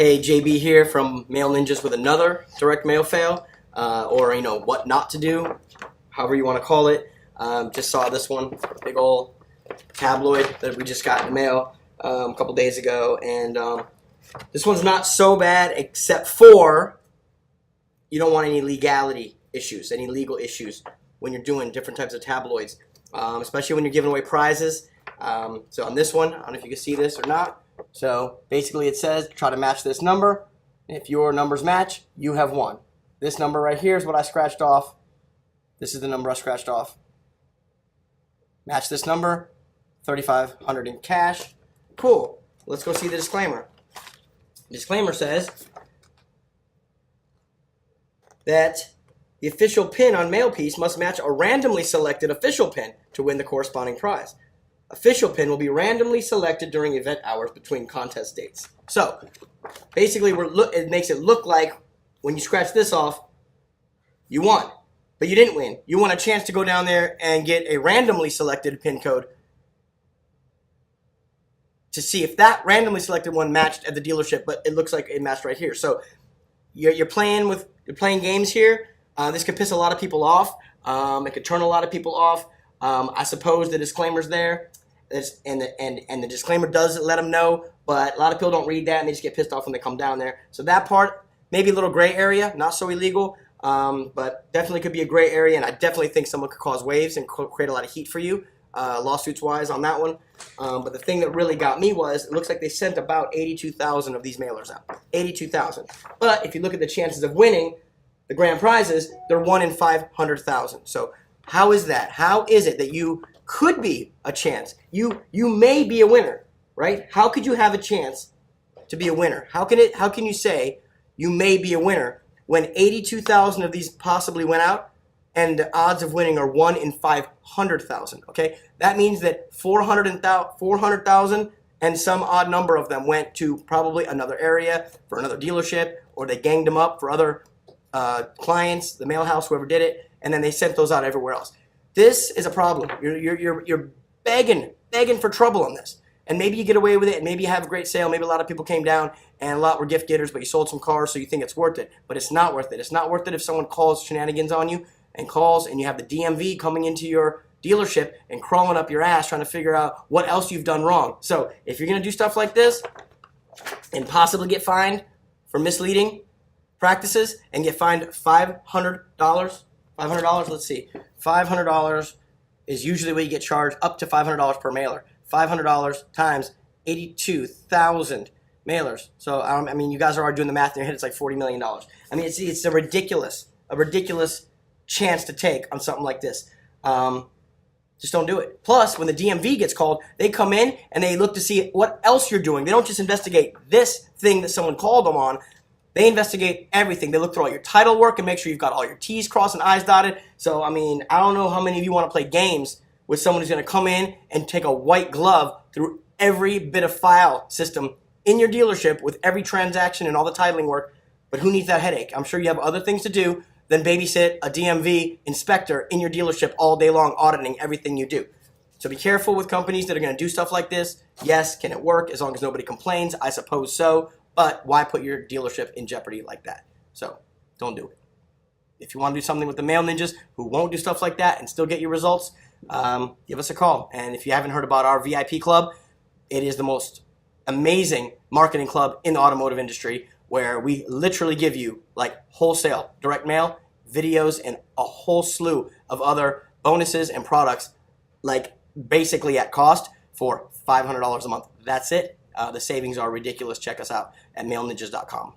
Hey, JB here from Mail Ninjas with another direct mail fail, or what not to do, however you want to call it. Just saw this one, big old tabloid that we just got in the mail a couple days ago, and this one's not so bad except for you don't want any legality issues, any legal issues when you're doing different types of tabloids, especially when you're giving away prizes. So on this one, I don't know if you can see this or not. So basically it says try to match this number. If your numbers match, you have won. This number right here is what I scratched off. This is the number I scratched off. Match this number, $3,500 in cash. Cool. Let's go see the disclaimer. The disclaimer says that the official pin on mail piece must match a randomly selected official pin to win the corresponding prize. Official pin will be randomly selected during event hours between contest dates. So, basically, it makes it look like when you scratch this off, you won. But you didn't win. You won a chance to go down there and get a randomly selected pin code to see if that randomly selected one matched at the dealership, but it looks like it matched right here. So, you're playing games here. This could piss a lot of people off. It could turn a lot of people off. I suppose the disclaimer's there, and the disclaimer does let them know, but a lot of people don't read that and they just get pissed off when they come down there. So that part, maybe a little gray area, not so illegal, but definitely could be a gray area, and I definitely think someone could cause waves and create a lot of heat for you, lawsuits-wise on that one. But the thing that really got me was, it looks like they sent about 82,000 of these mailers out. 82,000. But if you look at the chances of winning the grand prizes, they're 1 in 500,000. So how is that? How is it that you could be a chance? You may be a winner, right? How could you have a chance to be a winner? How can you say you may be a winner when 82,000 of these possibly went out and the odds of winning are 1 in 500,000, okay? That means that 400,000 and some odd number of them went to probably another area for another dealership, or they ganged them up for other clients, the mail house, whoever did it, and then they sent those out everywhere else. This is a problem. You're begging for trouble on this. And maybe you get away with it, and maybe you have a great sale. Maybe a lot of people came down, and a lot were gift getters, but you sold some cars, so you think it's worth it. But it's not worth it. It's not worth it if someone calls shenanigans on you and calls, and you have the DMV coming into your dealership and crawling up your ass trying to figure out what else you've done wrong. So if you're going to do stuff like this and possibly get fined for misleading practices and get fined $500, let's see, $500 is usually what you get charged, up to $500 per mailer. $500 times 82,000 mailers. So, I mean, you guys are already doing the math in your head. It's like $40 million. I mean, it's a ridiculous chance to take on something like this. Just don't do it. Plus, when the DMV gets called, they come in and they look to see what else you're doing. They don't just investigate this thing that someone called them on. They investigate everything. They look through all your title work and make sure you've got all your T's crossed and I's dotted. So, I mean, I don't know how many of you want to play games with someone who's going to come in and take a white glove through every bit of file system in your dealership with every transaction and all the titling work. But who needs that headache? I'm sure you have other things to do than babysit a DMV inspector in your dealership all day long auditing everything you do. So be careful with companies that are going to do stuff like this. Yes, can it work as long as nobody complains? I suppose so. But why put your dealership in jeopardy like that? So don't do it. If you want to do something with the Mail Ninjas who won't do stuff like that and still get your results, give us a call. And if you haven't heard about our VIP club, it is the most amazing marketing club in the automotive industry, where we literally give you like wholesale direct mail, videos, and a whole slew of other bonuses and products, like basically at cost for $500 a month. That's it. The savings are ridiculous. Check us out at mailninjas.com.